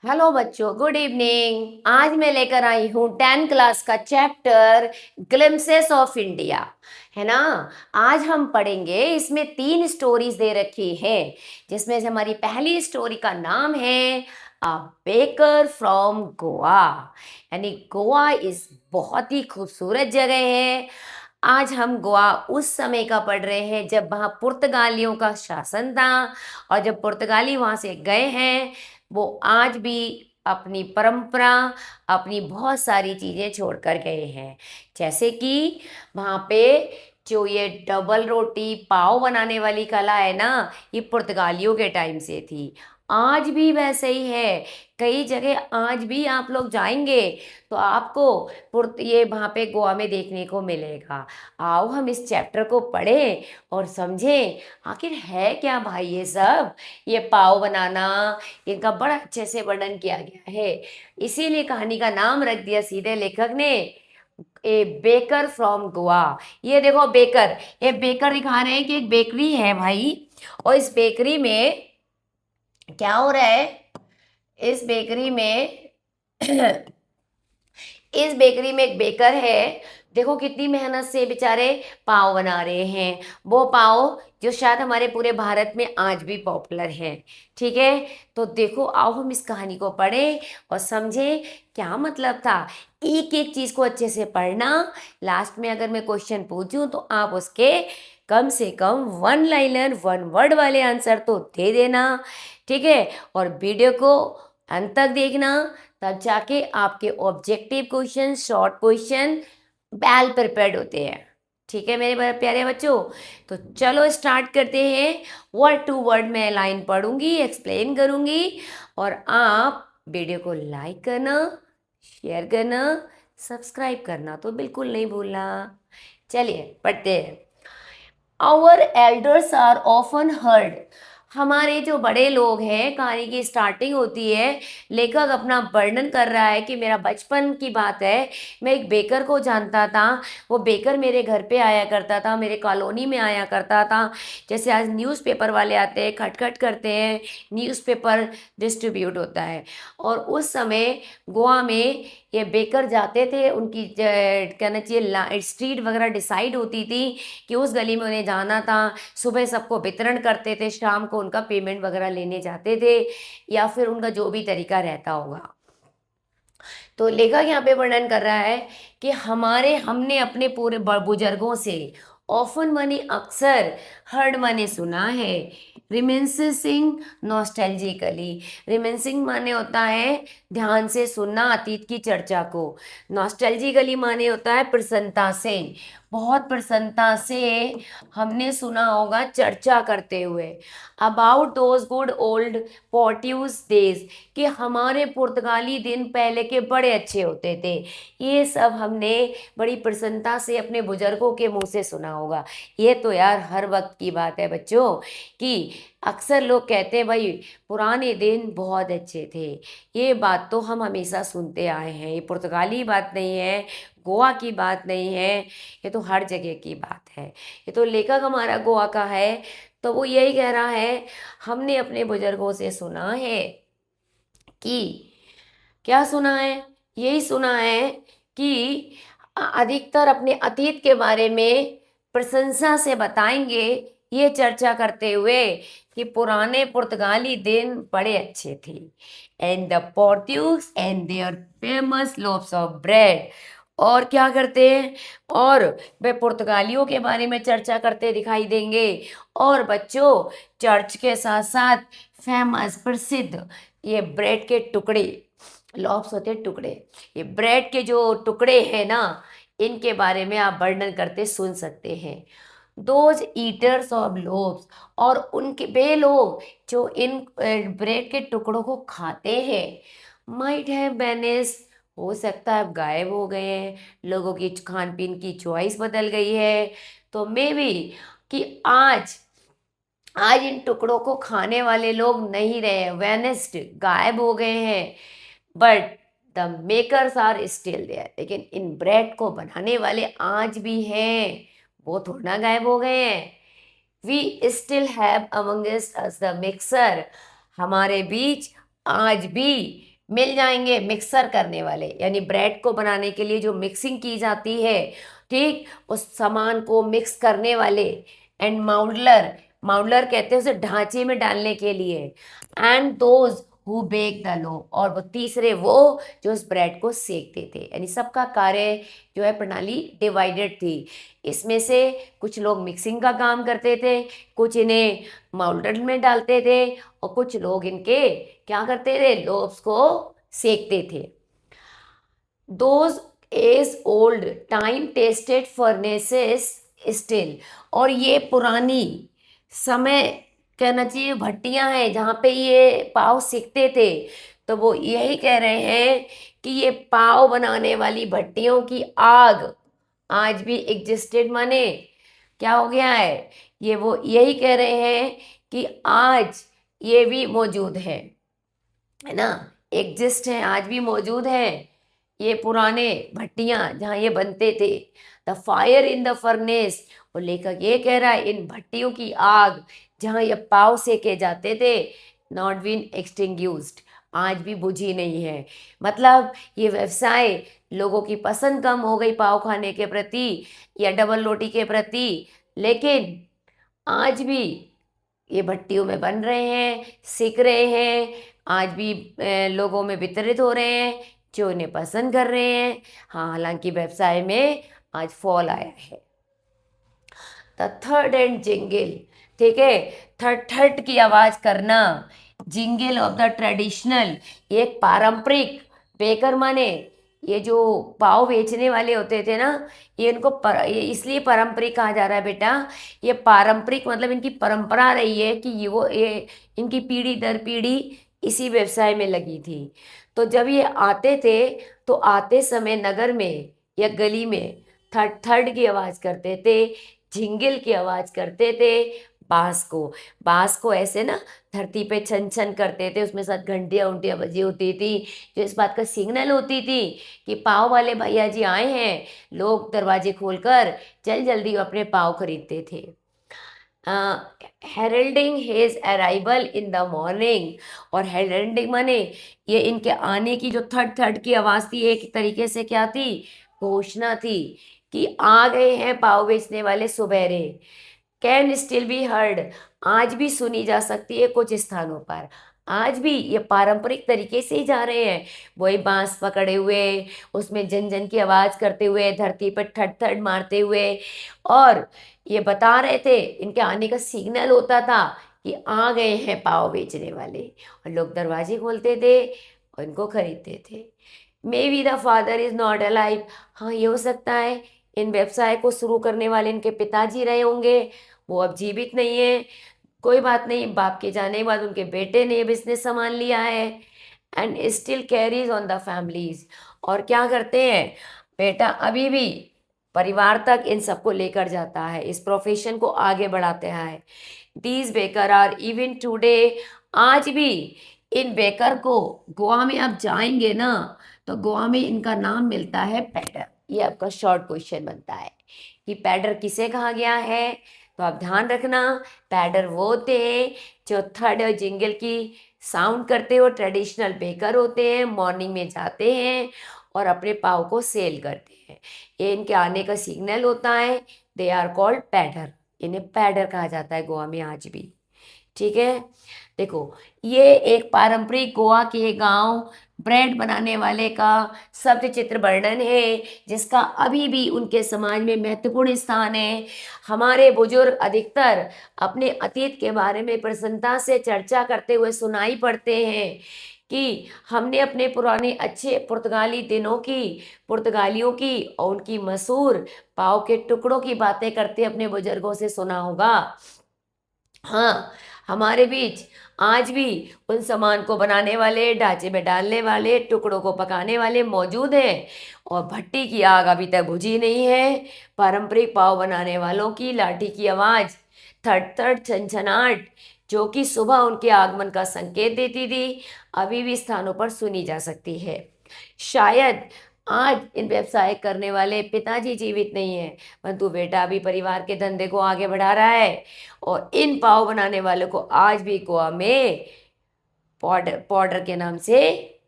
Hello बच्चों, good evening. आज मैं लेकर आई हूँ 10 क्लास का चैप्टर ग्लिम्सेस ऑफ इंडिया, है ना। आज हम पढ़ेंगे, इसमें 3 स्टोरीज दे रखी हैं, जिसमें से हमारी पहली स्टोरी का नाम है अ बेकर फ्रॉम गोवा। यानी गोवा इस बहुत ही खूबसूरत जगह है। आज हम गोवा उस समय का पढ़ रहे हैं जब वहाँ पुर्तगालियों का शासन था, और जब पुर्तगाली वहाँ से गए हैं वो आज भी अपनी परंपरा, अपनी बहुत सारी चीज़ें छोड़ कर गए हैं। जैसे कि वहाँ पे जो ये डबल रोटी पाव बनाने वाली कला है ना, ये पुर्तगालियों के टाइम से थी। आज भी वैसे ही है। कई जगह आज भी आप लोग जाएंगे तो आपको ये वहाँ पे गोवा में देखने को मिलेगा। आओ हम इस चैप्टर को पढ़ें और समझें आखिर है क्या भाई ये सब। ये पाव बनाना, इनका बड़ा अच्छे से वर्णन किया गया है। इसीलिए कहानी का नाम रख दिया सीधे लेखक ने, ए बेकर फ्रॉम गोवा। ये देखो बेकर, ये बेकर दिखा रहे हैं कि एक बेकरी है भाई। और इस बेकरी में क्या हो रहा है, इस बेकरी में इस बेकरी में एक बेकर है। देखो कितनी मेहनत से बेचारे पाव बना रहे हैं। वो पाव जो शायद हमारे पूरे भारत में आज भी पॉपुलर है। ठीक है, तो देखो आओ हम इस कहानी को पढ़ें और समझें क्या मतलब था। एक एक चीज को अच्छे से पढ़ना। लास्ट में अगर मैं क्वेश्चन पूछूं तो आप उसके कम से कम 1 लाइनर 1 वर्ड वाले आंसर तो दे देना। ठीक है, और वीडियो को अंत तक देखना, तब जाके आपके objective question, short question well prepared होते हैं। ठीक है मेरे प्यारे बच्चों, तो चलो स्टार्ट करते हैं। वर्ड टू वर्ड में लाइन पढ़ूंगी, एक्सप्लेन करूंगी, और आप वीडियो को लाइक करना, शेयर करना, सब्सक्राइब करना तो बिल्कुल नहीं भूलना। चलिए पढ़ते हैं। Our elders are often heard. हमारे जो बड़े लोग हैं, कहानी की स्टार्टिंग होती है, लेखक अपना वर्णन कर रहा है कि मेरा बचपन की बात है। मैं एक बेकर को जानता था। वो बेकर मेरे घर पे आया करता था, मेरे कॉलोनी में आया करता था। जैसे आज न्यूज़पेपर वाले आते हैं, खटखट करते हैं, न्यूज़पेपर डिस्ट्रीब्यूट होता है। और उस समय गोवा में ये बेकर जाते थे, उनकी कहना चाहिए स्ट्रीट वगैरह डिसाइड होती थी कि उस गली में उन्हें जाना था। सुबह सबको वितरण करते थे, शाम को उनका पेमेंट वगैरह लेने जाते थे, या फिर उनका जो भी तरीका रहता होगा। तो लेखक यहाँ पे वर्णन कर रहा है कि हमने अपने पूरे बुजुर्गों से, ऑफन माने अक्सर, हर्ड माने सुना है, रिमेंसिंग नॉस्टैल्जिकली। रिमेंसिंग माने होता है ध्यान से सुनना, अतीत की चर्चा को। नॉस्टैल्जिकली माने होता है प्रसन्नता से, बहुत प्रसन्नता से हमने सुना होगा चर्चा करते हुए। About those good old Portuguese days, कि हमारे पुर्तगाली दिन पहले के बड़े अच्छे होते थे। ये सब हमने बड़ी प्रसन्नता से अपने बुजुर्गों के मुंह से सुना होगा। ये तो यार हर वक्त की बात है बच्चों, कि अक्सर लोग कहते हैं भाई पुराने दिन बहुत अच्छे थे। ये बात तो हम हमेशा सुनते आए हैं, ये पुर्तगाली बात नहीं है, गोवा की बात नहीं है, ये तो हर जगह की बात है। ये तो लेखक हमारा गोवा का है, तो वो यही कह रहा है हमने अपने बुजुर्गों से सुना है कि, क्या सुना है, यही सुना है कि अधिकतर अपने अतीत के बारे में प्रशंसा से बताएंगे, ये चर्चा करते हुए कि पुराने पुर्तगाली दिन बड़े अच्छे थे। And the Portuguese and their famous loaves of bread. और क्या करते हैं, और वे पुर्तगालियों के बारे में चर्चा करते दिखाई देंगे। और बच्चों, चर्च के साथ साथ फेमस प्रसिद्ध ये ब्रेड के टुकड़े, लॉब्स होते हैं टुकड़े, ये ब्रेड के जो टुकड़े हैं ना, इनके बारे में आप वर्णन करते सुन सकते हैं। दोज ईटर्स ऑफ लोब्स, और उनके वे लोग जो इन ब्रेड के टुकड़ों को खाते हैं, माइट हैव बेनिस, हो सकता है अब गायब हो गए हैं, लोगों की खान पीन की चॉइस बदल गई है। तो मे बी कि आज आज इन टुकड़ों को खाने वाले लोग नहीं रहे, वेनिस्ड, गायब हो गए हैं। But the makers are still there, लेकिन इन ब्रेड को बनाने वाले आज भी हैं, वो थोड़ा ना गायब हो गए हैं। We still have amongst us the mixer, हमारे बीच आज भी मिल जाएंगे मिक्सर करने वाले, यानी ब्रेड को बनाने के लिए जो मिक्सिंग की जाती है, ठीक, उस सामान को मिक्स करने वाले। एंड माउडलर, माउडलर कहते हैं उसे ढांचे में डालने के लिए। And those who bake the loaf, और वो तीसरे वो जो उस ब्रेड को सेकते थे। यानी सबका कार्य जो है प्रणाली डिवाइडेड थी। इसमें से कुछ लोग मिक्सिंग का काम करते थे, कुछ इन्हें माउल्डर में डालते थे, और कुछ लोग इनके क्या करते थे, लोब्स को सेकते थे। Those age old time tested furnaces still, और ये पुरानी समय कहना चाहिए भट्टियां हैं जहाँ पे ये पाव सेकते थे। तो वो यही कह रहे हैं कि ये पाव बनाने वाली भट्टियों की आग आज भी एग्जिस्टेड, माने क्या हो गया है, ये वो यही कह रहे हैं कि आज ये भी मौजूद है ना, एग्जिस्ट है, आज भी मौजूद है ये पुराने भट्टियां जहाँ ये बनते थे। The fire in the furnace, और लेखक ये कह रहा है इन भट्टियों की आग जहाँ ये पाव सेके जाते थे, नॉट बीन एक्सटिंग्यूस्ड, आज भी बुझी नहीं है। मतलब ये व्यवसाय, लोगों की पसंद कम हो गई पाव खाने के प्रति या डबल रोटी के प्रति, लेकिन आज भी ये भट्टियों में बन रहे हैं, सीख रहे हैं, आज भी लोगों में वितरित हो रहे हैं जो इन्हें पसंद कर रहे हैं। हाँ, हालांकि व्यवसाय में आज फॉल आया है। द थर्ड एंड जिंगल, ठीक है, थर्ड थर्ड की आवाज करना, जिंगल ऑफ द ट्रेडिशनल, एक पारंपरिक बेकर माने ये जो पाव बेचने वाले होते थे ना, ये इनको ये इसलिए पारंपरिक कहा जा रहा है बेटा, ये पारंपरिक मतलब इनकी परंपरा रही है कि ये इनकी पीढ़ी दर पीढ़ी इसी व्यवसाय में लगी थी। तो जब ये आते थे तो आते समय नगर में या गली में थर्ड थर्ड की आवाज़ करते थे, झिंगिल की आवाज़ करते थे, बांस को ऐसे ना धरती पे छन छन करते थे, उसमें साथ घंटियाँ उंटियाँ बजी होती थी जो इस बात का सिग्नल होती थी कि पाव वाले भैया जी आए हैं। लोग दरवाजे खोलकर जल्दी अपने पाव खरीदते थे। Heralding his arrival in the morning, और हेरल्डिंग माने ये इनके आने की जो थर्ड थर्ड की आवाज़ थी, एक तरीके से क्या थी, घोषणा थी कि आ गए हैं पाव बेचने वाले सुबेरे। कैन स्टिल बी हर्ड, आज भी सुनी जा सकती है कुछ स्थानों पर, आज भी ये पारंपरिक तरीके से ही जा रहे हैं, वही बांस पकड़े हुए, उसमें जन जन की आवाज़ करते हुए, धरती पर ठट ठट मारते हुए, और ये बता रहे थे, इनके आने का सिग्नल होता था कि आ गए हैं पाव बेचने वाले, और लोग दरवाजे खोलते थे और इनको खरीदते थे। May be the father is not alive, हाँ ये हो सकता है इन व्यवसाय को शुरू करने वाले इनके पिताजी रहे होंगे, वो अब जीवित नहीं है। कोई बात नहीं, बाप के जाने के बाद उनके बेटे ने ये बिजनेस संभाल लिया है। And still carries on the families, और क्या करते हैं बेटा, अभी भी परिवार तक इन सबको लेकर जाता है, इस प्रोफेशन को आगे बढ़ाते हैं। These baker are even today, आज भी इन बेकर को गोवा में आप जाएंगे ना, तो गोवा में इनका नाम मिलता है पैडर। ये आपका शॉर्ट क्वेश्चन बनता है कि पैडर किसे कहा गया है, तो आप ध्यान रखना, पैडर वो थे जो थर्ड और जिंगल की साउंड करते हो, ट्रेडिशनल बेकर होते हैं, मॉर्निंग में जाते हैं और अपने पाव को सेल करते हैं, ये इनके आने का सिग्नल होता है। दे आर कॉल्ड पैडर, इन्हें पैडर कहा जाता है गोवा में आज भी, ठीक है। देखो, ये एक पारंपरिक गोवा के गांव ब्रेड बनाने वाले का शब्द चित्र वर्णन है, जिसका अभी भी उनके समाज में महत्वपूर्ण स्थान है। हमारे बुजुर्ग अधिकतर अपने अतीत के बारे में प्रसन्नता से चर्चा करते हुए सुनाई पड़ते हैं कि हमने अपने पुराने अच्छे पुर्तगाली दिनों की, पुर्तगालियों की और उनकी मशहूर पाव के टुकड़ों की बातें करते अपने बुजुर्गों से सुना होगा। हाँ, हमारे बीच आज भी उन सामान को बनाने वाले, ढांचे में डालने वाले, टुकड़ों को पकाने वाले मौजूद हैं, और भट्टी की आग अभी तक बुझी नहीं है। पारंपरिक पाव बनाने वालों की लाठी की आवाज़, थड़ थड़ छनछनाहट, जो कि सुबह उनके आगमन का संकेत देती थी, अभी भी स्थानों पर सुनी जा सकती है। शायद आज इन व्यवसाय करने वाले पिताजी जीवित नहीं है, परंतु बेटा अभी परिवार के धंधे को आगे बढ़ा रहा है, और इन पाव बनाने वालों को आज भी गोवा में पाउडर पाउडर के नाम से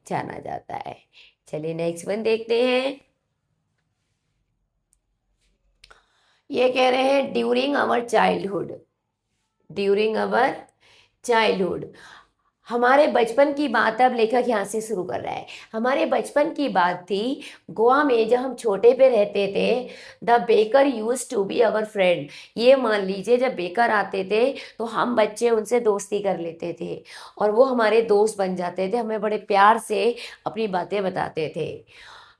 जाना जाता है। चलिए नेक्स्ट वन देखते हैं। ये कह रहे हैं during our childhood, during our childhood, हमारे बचपन की बात अब लेखक यहाँ से शुरू कर रहा है। हमारे बचपन की बात थी, गोवा में जब हम छोटे पे रहते थे, the baker use to be our friend. ये मान लीजिए जब बेकर आते थे तो हम बच्चे उनसे दोस्ती कर लेते थे और वो हमारे दोस्त बन जाते थे, हमें बड़े प्यार से अपनी बातें बताते थे।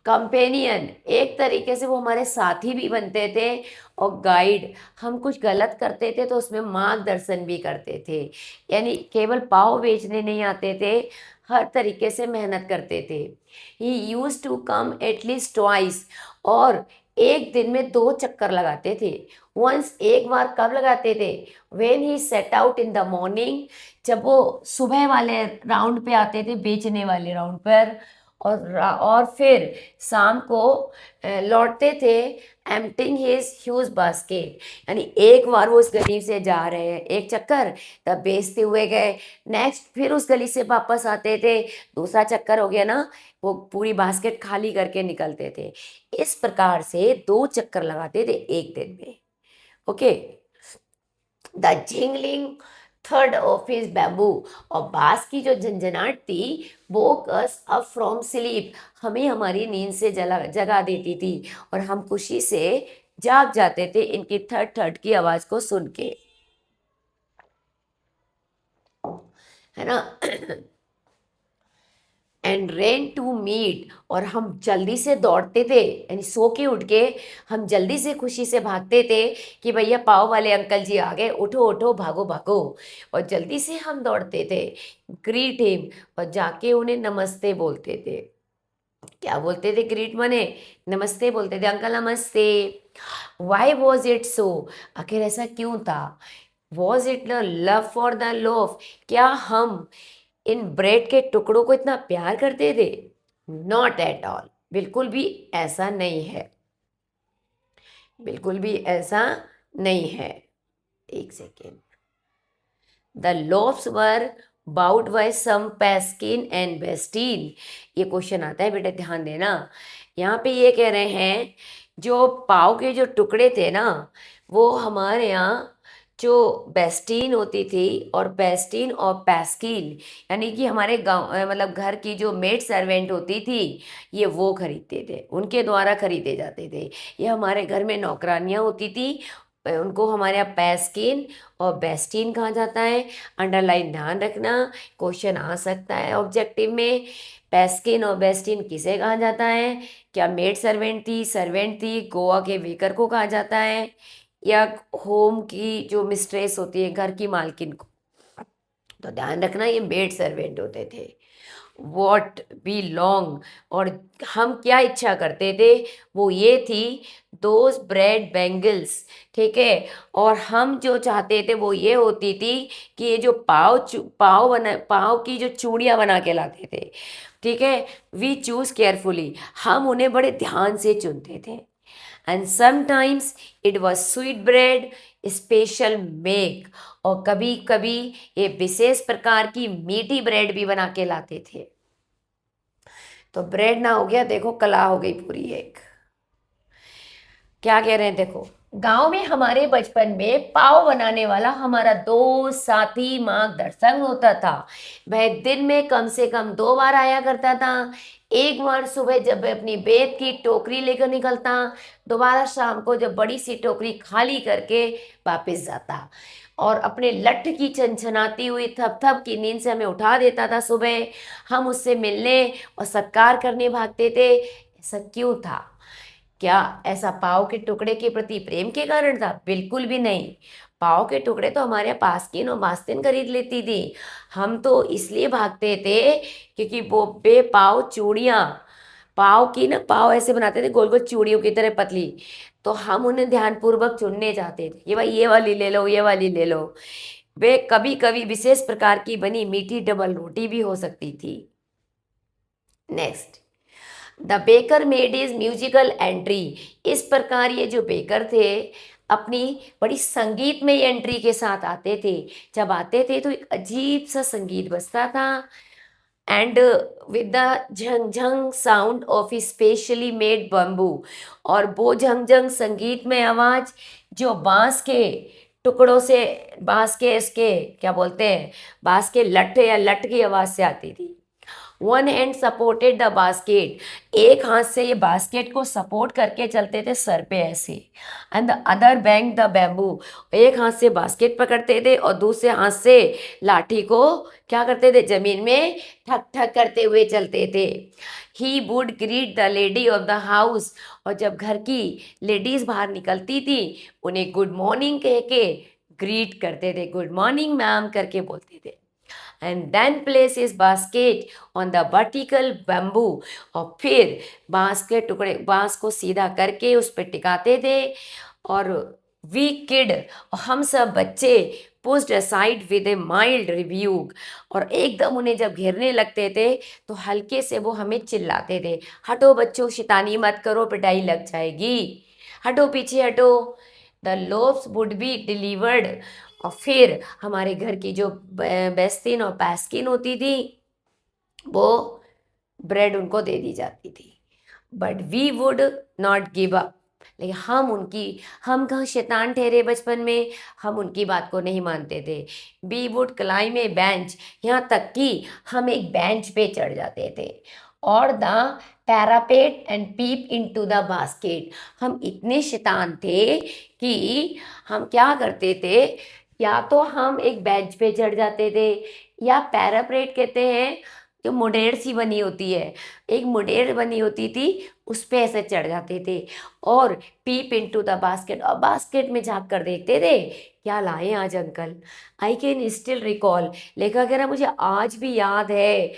कंपेनियन, एक तरीके से वो हमारे साथी भी बनते थे, और गाइड, हम कुछ गलत करते थे तो उसमें मार्गदर्शन भी करते थे। यानी केवल पाव बेचने नहीं आते थे, हर तरीके से मेहनत करते थे। He used to come at least twice, और एक दिन में 2 चक्कर लगाते थे। वंस, एक बार कब लगाते थे? When he set out in the morning, जब वो सुबह वाले राउंड पे आते थे, बेचने वाले राउंड पर, और फिर शाम को लौटते थे, एम्प्टिंग हिज ह्यूज बास्केट। यानी एक बार वो उस गली से जा रहे हैं एक चक्कर, तब बेचते हुए गए, नेक्स्ट फिर उस गली से वापस आते थे, दूसरा चक्कर हो गया ना, वो पूरी बास्केट खाली करके निकलते थे। इस प्रकार से 2 चक्कर लगाते थे एक दिन में। Okay, the jingling third of his bamboo, और बांस की जो झंझनाहट थी वो कस अप फ्रॉम स्लीप, हमें हमारी नींद से जगा देती थी और हम खुशी से जाग जाते थे इनकी थर्ड थर्ड की आवाज को सुन के, है ना। एंड रेन टू मीट, और हम जल्दी से दौड़ते थे, यानी सो के उठ के हम जल्दी से खुशी से भागते थे कि भैया पाव वाले अंकल जी आ गए, उठो उठो भागो भागो, और जल्दी से हम दौड़ते थे। ग्रीट हिम, और जाके उन्हें नमस्ते बोलते थे। क्या बोलते थे? ग्रीट मने नमस्ते बोलते थे, अंकल नमस्ते। वाई वॉज इट सो, आखिर ऐसा क्यों था? Was it love for the loaf, क्या हम इन ब्रेड के टुकड़ों को इतना प्यार करते थे? नॉट एट ऑल, बिल्कुल भी ऐसा नहीं है, बिल्कुल भी ऐसा नहीं है। एक second. The loaves were bought by some पैस्किन एंड बेस्टीन, ये क्वेश्चन आता है बेटा, ध्यान देना। यहाँ पे ये कह रहे हैं जो पाव के जो टुकड़े थे ना, वो हमारे यहाँ जो बेस्टीन होती थी, और बेस्टीन और पैस्किन, यानी कि हमारे गांव मतलब घर की जो मेड सर्वेंट होती थी, ये वो खरीदते थे, उनके द्वारा खरीदे जाते थे। ये हमारे घर में नौकरानियाँ होती थी, उनको हमारे यहाँ पैस्किन और बेस्टीन कहा जाता है। अंडरलाइन ध्यान रखना, क्वेश्चन आ सकता है ऑब्जेक्टिव में। पैस्किन और बेस्टीन किसे कहा जाता है? क्या मेड सर्वेंट थी, गोवा के वेकर को कहा जाता है, या होम की जो मिस्ट्रेस होती है, घर की मालकिन को? तो ध्यान रखना ये मेड सर्वेंट होते थे। वॉट बी लॉन्ग, और हम क्या इच्छा करते थे, वो ये थी, दोज ब्रेड बैंगल्स, ठीक है। और हम जो चाहते थे वो ये होती थी कि ये जो पाव की जो चूड़ियाँ बना के लाते थे, ठीक है, वी चूज केयरफुली, हम उन्हें बड़े ध्यान से चुनते थे। And sometimes it was sweet bread special make, और कभी कभी ये विशेष प्रकार की मीठी ब्रेड भी बना के लाते थे। तो ब्रेड ना हो गया, देखो कला हो गई पूरी एक। क्या कह रहे हैं देखो, गांव में हमारे बचपन में पाव बनाने वाला हमारा दोस्त साथी मार्गदर्शक होता था। वह दिन में कम से कम 2 बार आया करता था। एक बार सुबह जब वह अपनी बेत की टोकरी लेकर निकलता, दोबारा शाम को जब बड़ी सी टोकरी खाली करके वापस जाता, और अपने लठ की छनछनाती हुई थप थप की नींद से हमें उठा देता था सुबह। हम उससे मिलने और सत्कार करने भागते थे। ऐसा क्यों था? क्या ऐसा पाव के टुकड़े के प्रति प्रेम के कारण था? बिल्कुल भी नहीं। पाव के टुकड़े तो हमारे यहाँ पास्किन और मास्तिन खरीद लेती थी। हम तो इसलिए भागते थे क्योंकि वो बेपाव चूड़ियाँ, पाव की ना, पाव ऐसे बनाते थे गोल गोल चूड़ियों की तरह पतली, तो हम उन्हें ध्यानपूर्वक चुनने जाते थे कि भाई ये वाली ले लो, ये वाली ले लो। वे कभी कभी विशेष प्रकार की बनी मीठी डबल रोटी भी हो सकती थी। Next, the baker made is musical entry, इस प्रकार ये जो बेकर थे अपनी बड़ी संगीतमय एंट्री के साथ आते थे। जब आते थे तो एक अजीब सा संगीत बजता था, and with the Jhang Jhang sound of specially made bamboo, और वो झंग झंग संगीतमय आवाज जो बांस के टुकड़ों से, बांस के इसके क्या बोलते हैं, बांस के लट्ठ या लट की आवाज से आती थी। One hand supported the basket, एक हाथ से ये बास्केट को सपोर्ट करके चलते थे सर पे ऐसे, and the other bang the bamboo, एक हाथ से बास्केट पकड़ते थे और दूसरे हाथ से लाठी को क्या करते थे, जमीन में ठक ठक करते हुए चलते थे। He would greet the lady of the house, और जब घर की लेडीज बाहर निकलती थी उन्हें गुड मॉर्निंग कह के ग्रीट करते थे, गुड मॉर्निंग मैम करके बोलते थे। And then place is basket on the vertical bamboo, और फिर बांस के टुकड़े, बांस को सीधा करके उस पर टिकाते थे। और वी किड, हम सब बच्चे pushed aside with a mild rebuke, और एकदम उन्हें जब घेरने लगते थे तो हल्के से वो हमें चिल्लाते थे, हटो बच्चों शैतानी मत करो पिटाई लग जाएगी, हटो पीछे हटो। The loaves would be delivered, और फिर हमारे घर की जो बेस्तीन और पैस्किन होती थी वो ब्रेड उनको दे दी जाती थी। But we would not give up, लेकिन हम कहाँ शैतान ठहरे बचपन में, हम उनकी बात को नहीं मानते थे। We would climb a bench, यहाँ तक कि हम एक बेंच पे चढ़ जाते थे, और the parapet and peep into the basket, हम इतने शैतान थे कि हम क्या करते थे, या तो हम एक बेंच पे चढ़ जाते थे, या पैरापेट कहते हैं जो मुडेर सी बनी होती है, एक मुडेर बनी होती थी उस पे ऐसे चढ़ जाते थे, और पीप इनटू द बास्केट, और बास्केट में झांक कर देखते थे क्या लाए आज uncle. I can still recall, लेखक कह रहा मुझे आज भी याद है,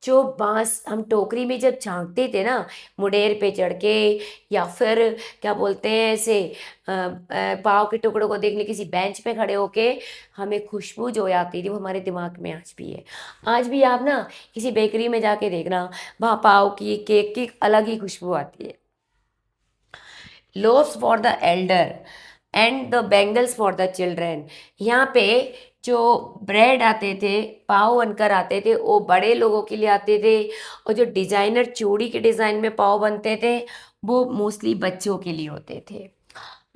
जो बांस हम टोकरी में जब झांकते थे ना मुडेर पे चढ़ के, या फिर क्या बोलते हैं ऐसे पाव के टुकड़ों को देखने किसी बेंच पे खड़े होके, हमें खुशबू जो आती थी वो हमारे दिमाग में आज भी है। आज भी आप ना किसी बेकरी में जाके देखना, वहाँ पाव की केक की अलग ही खुशबू आती है। Loaves for the Elder and the bangles for the children, यहाँ पे जो ब्रेड आते थे, पाव बनकर आते थे, वो बड़े लोगों के लिए आते थे, और जो डिजाइनर चूड़ी के डिज़ाइन में पाव बनते थे वो मोस्टली बच्चों के लिए होते थे।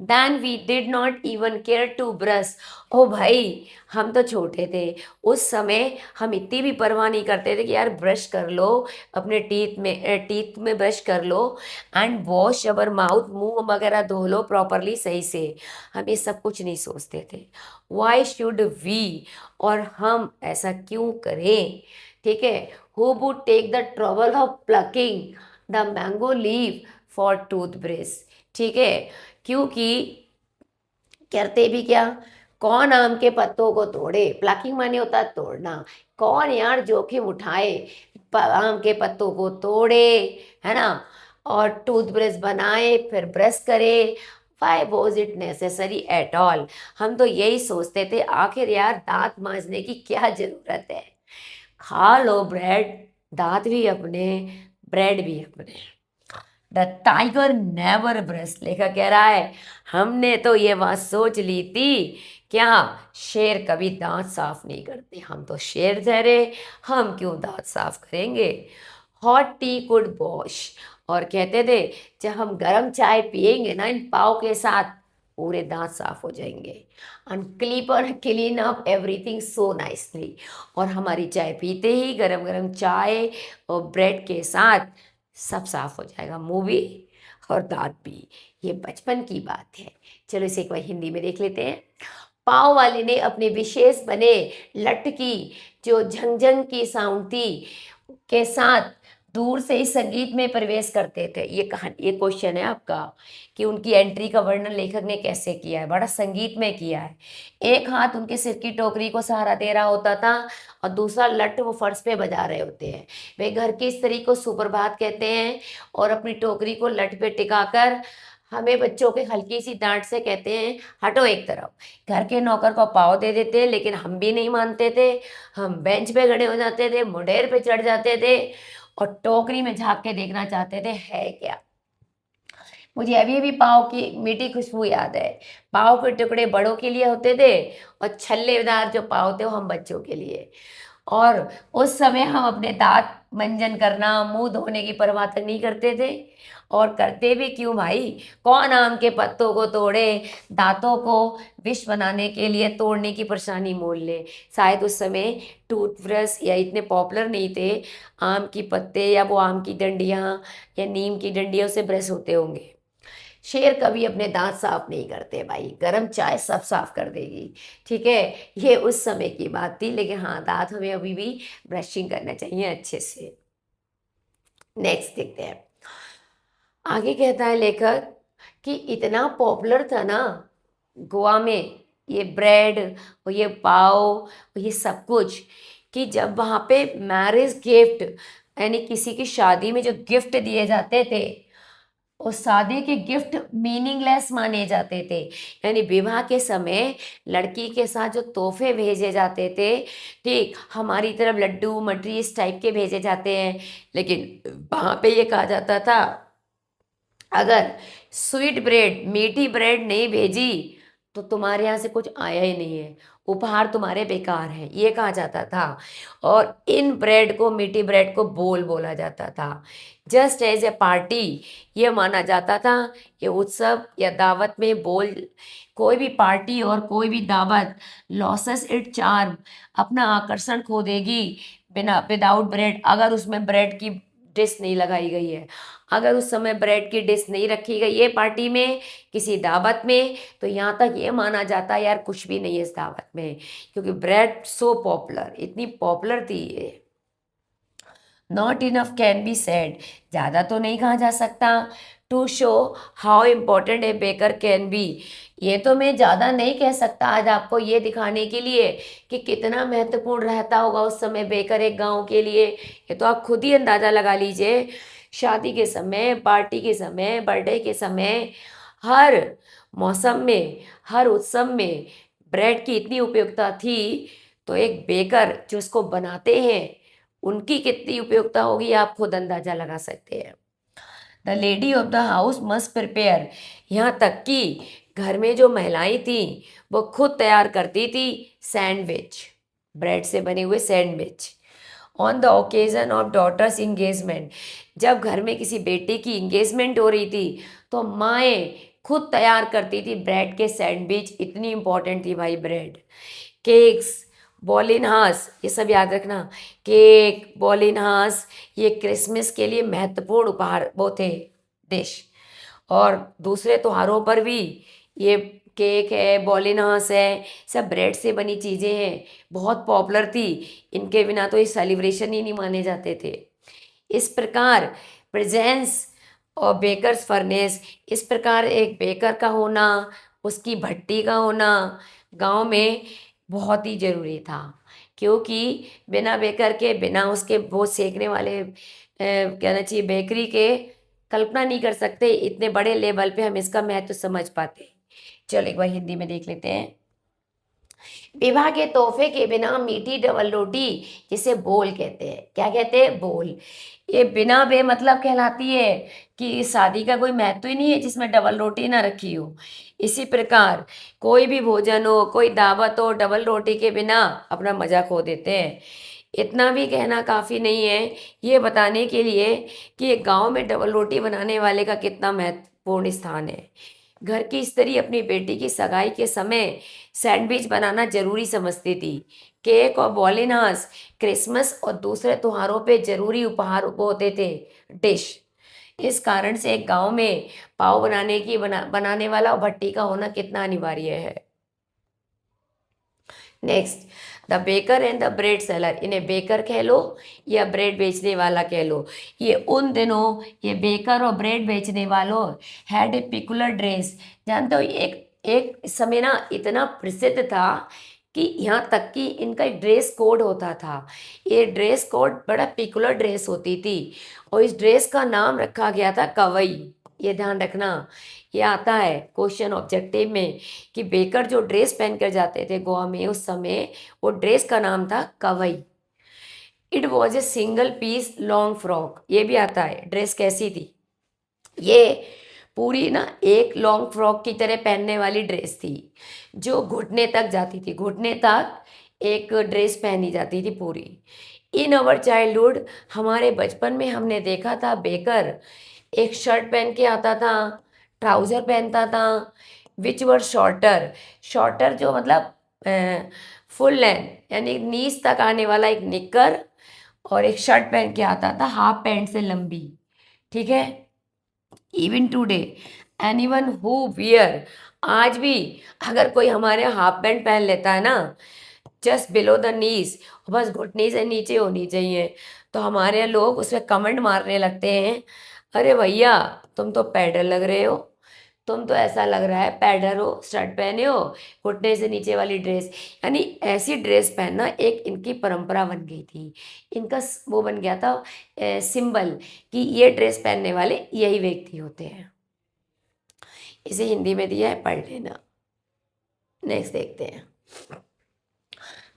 Then we did not even care to brush, ओ भाई हम तो छोटे थे उस समय, हम इतनी भी परवाह नहीं करते थे कि यार ब्रश कर लो, अपने टीथ में ब्रश कर लो, एंड वॉश अवर माउथ, मुंह वगैरह धो लो प्रॉपरली सही से, हम ये सब कुछ नहीं सोचते थे। वाई शुड वी, और हम ऐसा क्यों करें, ठीक है। Who would take the trouble of plucking the mango leave for toothbrush, ठीक है, क्योंकि करते भी क्या, कौन आम के पत्तों को तोड़े, प्लकिंग माने होता है तोड़ना, कौन यार जोखिम उठाए आम के पत्तों को तोड़े, है ना, और टूथब्रश बनाए फिर ब्रश करे, why was it necessary at all, हम तो यही सोचते थे आखिर यार दांत मांजने की क्या जरूरत है, खा लो ब्रेड, दांत भी अपने, ब्रेड भी अपने। द टाइगर नेवर ब्रश, लेखक कह रहा है हमने तो ये बात सोच ली थी, क्या शेर कभी दांत साफ नहीं करते, हम तो शेर ठहरे, हम क्यों दांत साफ करेंगे। हॉट टी कुड वॉश, और कहते थे जब हम गर्म चाय पियेंगे ना इन पाव के साथ पूरे दांत साफ हो जाएंगे, and clipper clean up everything so nicely, और हमारी चाय पीते ही गरम गरम चाय और ब्रेड के साथ सब साफ हो जाएगा, मुंह भी और दांत भी। ये बचपन की बात है। चलो इसे एक बार हिंदी में देख लेते हैं। पाव वाले ने अपने विशेष बने लट की जो झंझन की साउंड थी के साथ दूर से ही संगीत में प्रवेश करते थे। ये कहानी, ये क्वेश्चन है आपका कि उनकी एंट्री का वर्णन लेखक ने कैसे किया है, बड़ा संगीत में किया है। एक हाथ उनके सिर की टोकरी को सहारा दे रहा होता था और दूसरा लट वो फर्श पे बजा रहे होते हैं। वे घर की स्त्री को सुप्रभात कहते हैं और अपनी टोकरी को लट पे टिकाकर हमें बच्चों के हल्की सी डांट से कहते हैं हटो एक तरफ। घर के नौकर को पाव दे देते लेकिन हम भी नहीं मानते थे, हम बेंच पे खड़े हो जाते थे, मुडेर पे चढ़ जाते थे और टोकरी में झांक के देखना चाहते थे है क्या। मुझे अभी भी पाव की मीठी खुशबू याद है। पाव के टुकड़े बड़ों के लिए होते थे और छल्लेदार जो पाव थे वो हम बच्चों के लिए। और उस समय हम अपने दांत मंजन करना, मुंह धोने की परवाह तक नहीं करते थे। और करते भी क्यों भाई? कौन आम के पत्तों को तोड़े, दांतों को विष बनाने के लिए तोड़ने की परेशानी मोल ले। शायद उस समय टूथब्रश या इतने पॉपुलर नहीं थे। आम की पत्ते या वो आम की डंडियाँ या नीम की डंडियों से ब्रश होते होंगे। शेर कभी अपने दांत साफ नहीं करते भाई, गरम चाय सब साफ कर देगी। ठीक है, ये उस समय की बात थी, लेकिन हाँ, दांत हमें अभी भी ब्रशिंग करना चाहिए अच्छे से। नेक्स्ट देखते हैं। आगे कहता है लेखक कि इतना पॉपुलर था ना गोवा में ये ब्रेड और ये पाव और ये सब कुछ, कि जब वहाँ पे मैरिज गिफ्ट यानी किसी की शादी में जो गिफ्ट दिए जाते थे, और शादी के गिफ्ट मीनिंगलेस माने जाते थे। यानी विवाह के समय लड़की के साथ जो तोहफे भेजे जाते थे, ठीक हमारी तरफ लड्डू मटरी इस टाइप के भेजे जाते हैं, लेकिन वहाँ पे ये कहा जाता था अगर स्वीट ब्रेड मीठी ब्रेड नहीं भेजी तो तुम्हारे यहाँ से कुछ आया ही नहीं है, उपहार तुम्हारे बेकार हैं, ये कहा जाता था। और इन ब्रेड को, मीठी ब्रेड को बोल बोला जाता था। जस्ट एज ए पार्टी ये माना जाता था, ये उत्सव या दावत में बोल, कोई भी पार्टी और कोई भी दावत लॉसेस इट चार्म, अपना आकर्षण खो देगी बिना विदाउट ब्रेड, अगर उसमें ब्रेड की डिश नहीं लगाई गई है। अगर उस समय ब्रेड की डिश नहीं रखी गई है पार्टी में, किसी दावत में, तो यहाँ तक ये माना जाता है यार कुछ भी नहीं है इस दावत में, क्योंकि ब्रेड सो पॉपुलर, इतनी पॉपुलर थी ये। Not enough can be said, ज़्यादा तो नहीं कहा जा सकता। To show how important a baker can be, ये तो मैं ज़्यादा नहीं कह सकता आज आपको ये दिखाने के लिए कि कितना महत्वपूर्ण रहता होगा उस समय बेकर एक गांव के लिए। ये तो आप खुद ही अंदाज़ा लगा लीजिए, शादी के समय, पार्टी के समय, बर्थडे के समय, हर मौसम में, हर उत्सव में ब्रेड की इतनी उपयोगिता थी, तो एक बेकर जो उसको बनाते हैं उनकी कितनी उपयोगिता होगी आप खुद अंदाजा लगा सकते हैं। The lady of the house must prepare, यहाँ तक कि घर में जो महिलाएं थी वो खुद तैयार करती थी सैंडविच, ब्रेड से बने हुए sandwich. On the occasion of daughter's engagement, जब घर में किसी बेटे की इंगेजमेंट हो रही थी तो माएँ खुद तैयार करती थी ब्रेड के सैंडविच, इतनी इंपॉर्टेंट थी भाई ब्रेड। केक्स, बॉलिनहास, ये सब याद रखना, केक बॉलिनहास ये क्रिसमस के लिए महत्वपूर्ण उपहार वो थे डिश। और दूसरे त्योहारों पर भी ये केक है, बॉलिनहास है, सब ब्रेड से बनी चीज़ें हैं, बहुत पॉपुलर थी। इनके बिना तो ये सेलिब्रेशन ही नहीं माने जाते थे। इस प्रकार प्रेजेंस और बेकर्स फर्नेस, इस प्रकार एक बेकर का होना, उसकी भट्टी का होना गांव में बहुत ही ज़रूरी था, क्योंकि बिना बेकर के, बिना उसके वो सेकने वाले कहना चाहिए बेकरी के, कल्पना नहीं कर सकते इतने बड़े लेवल पे हम इसका महत्व समझ पाते। चलो एक बार हिंदी में देख लेते हैं। विवाह के तोहफे के बिना मीठी डबल रोटी, जिसे बोल कहते हैं, क्या कहते हैं? बोल। ये बिना बे मतलब कहलाती है कि शादी का कोई महत्व ही नहीं है जिसमें डबल रोटी ना रखी हो। इसी प्रकार कोई भी भोजन हो, कोई दावत हो, डबल रोटी के बिना अपना मजा खो देते हैं। इतना भी कहना काफ़ी नहीं है ये बताने के लिए कि एक गांव में डबल रोटी बनाने वाले का कितना महत्वपूर्ण स्थान है। घर की स्त्री अपनी बेटी की सगाई के समय सैंडविच बनाना जरूरी समझती थी। केक और बॉलिनास क्रिसमस और दूसरे त्योहारों पे जरूरी उपहार वो होते थे, डिश। इस कारण से एक गांव में पाव बनाने वाला और भट्टी का होना कितना अनिवार्य है। Next, the baker and the bread seller, इन्हें बेकर कह लो या ब्रेड बेचने वाला कह लो। ये उन दिनों ये बेकर और ब्रेड बेचने वालों हैड ए पिकुलर ड्रेस, जानते हो एक एक समय ना इतना प्रसिद्ध था कि यहाँ तक कि इनका ड्रेस कोड होता था। ये ड्रेस कोड बड़ा पिकुलर ड्रेस होती थी, और इस ड्रेस का नाम रखा गया था कवई। ये ध्यान रखना, ये आता है क्वेश्चन ऑब्जेक्टिव में कि बेकर जो ड्रेस पहन कर जाते थे गोवा में उस समय, वो ड्रेस का नाम था kabai. It was a single piece long frock, ये भी आता है ड्रेस कैसी थी। ये पूरी ना एक लॉन्ग फ्रॉक की तरह पहनने वाली ड्रेस थी जो घुटने तक जाती थी, घुटने तक एक ड्रेस पहनी जाती थी पूरी। इन अवर चाइल्डहुड, हमारे बचपन में हमने देखा था बेकर एक शर्ट पहन के आता था, ट्राउज़र पहनता था, विच वर शॉर्टर। शॉर्टर जो मतलब फुल लेंथ यानी नीज तक आने वाला एक निक्कर, और एक शर्ट पहन के आता था हाफ पैंट से लंबी। ठीक है। Even today anyone who wear, आज भी अगर कोई हमारे यहाँ हाफ पैंट पहन लेता है ना, जस्ट बिलो द नीज, बस घुटने से नीचे होनी चाहिए, तो हमारे यहाँ लोग उसमें कमेंट मारने लगते हैं, अरे भैया तुम तो पैडल लग रहे हो, तुम तो ऐसा लग रहा है पैडल हो, शर्ट पहने हो, घुटने से नीचे वाली ड्रेस। यानी ऐसी ड्रेस पहनना एक इनकी परंपरा बन गई थी, इनका वो बन गया था सिंबल, कि ये ड्रेस पहनने वाले यही व्यक्ति होते हैं। इसे हिंदी में दिया है, पढ़ लेना। नेक्स्ट देखते हैं।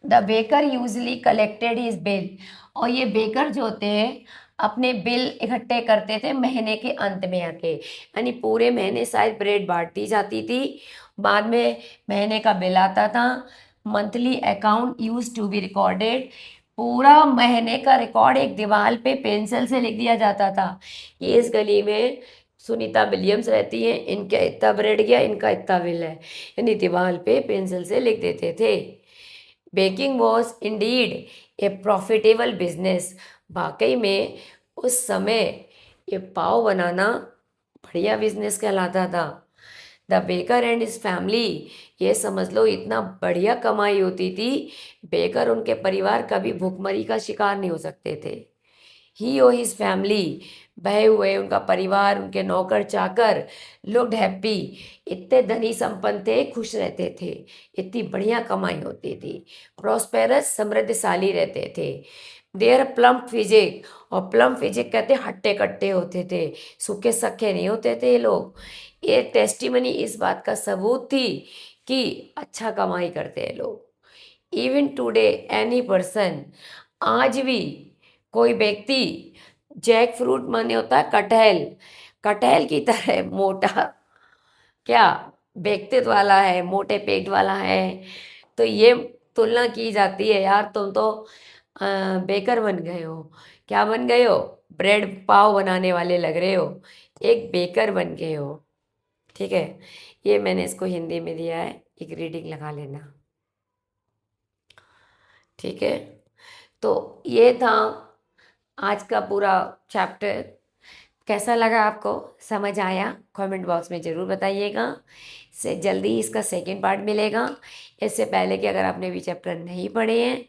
The baker usually collected his bill, और ये बेकर जो होते हैं अपने बिल इकट्ठे करते थे महीने के अंत में आके, यानी पूरे महीने शायद ब्रेड बांट दी जाती थी, बाद में महीने का बिल आता था। Monthly account use to be recorded, पूरा महीने का रिकॉर्ड एक दीवार पे पेंसिल से लिख दिया जाता था। ये इस गली में सुनीता विलियम्स रहती हैं, इनका इतना ब्रेड गया, इनका इतना बिल है, यानी दीवार पे पेंसिल से लिख देते थे। Baking was Indeed A profitable business, वाकई में उस समय ये पाव बनाना बढ़िया बिजनेस कहलाता था। The baker and his family, ये समझ लो इतना बढ़िया कमाई होती थी, बेकर उनके परिवार कभी भूखमरी का शिकार नहीं हो सकते थे। ही और हिज फैमिली, बहे हुए उनका परिवार, उनके नौकर चाकर, लुक्ड हैप्पी, इतने धनी संपन्न थे, खुश रहते थे, इतनी बढ़िया कमाई होती थी, प्रॉस्पेरस समृद्धशाली रहते थे। देयर प्लम फिजिक, और प्लम फिजिक कहते हट्टे कट्टे होते थे, सूखे सखे नहीं होते थे ये लोग। ये टेस्टिमनी इस बात का सबूत थी कि अच्छा कमाई करते हैं लोग। इवन टुडे एनी पर्सन, आज भी कोई व्यक्ति जैक फ्रूट माने होता है कटहल, कटहल की तरह मोटा, क्या व्यक्तित्व वाला है, मोटे पेट वाला है, तो ये तुलना की जाती है, यार तुम तो बेकर बन गए हो, क्या बन गए हो, ब्रेड पाव बनाने वाले लग रहे हो, एक बेकर बन गए हो। ठीक है, ये मैंने इसको हिंदी में दिया है, एक रीडिंग लगा लेना। ठीक है, तो ये था आज का पूरा चैप्टर। कैसा लगा आपको, समझ आया, कमेंट बॉक्स में ज़रूर बताइएगा। से जल्दी ही इसका सेकंड पार्ट मिलेगा। इससे पहले कि अगर आपने भी चैप्टर नहीं पढ़े हैं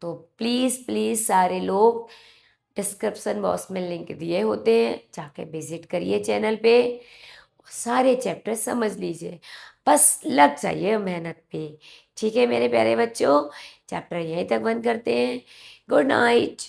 तो प्लीज़ प्लीज़ सारे लोग डिस्क्रिप्शन बॉक्स में लिंक दिए होते हैं, जाके विज़िट करिए चैनल पे, सारे चैप्टर समझ लीजिए, बस लग जाइए मेहनत पे। ठीक है मेरे प्यारे बच्चों, चैप्टर यहीं तक बंद करते हैं। Good night.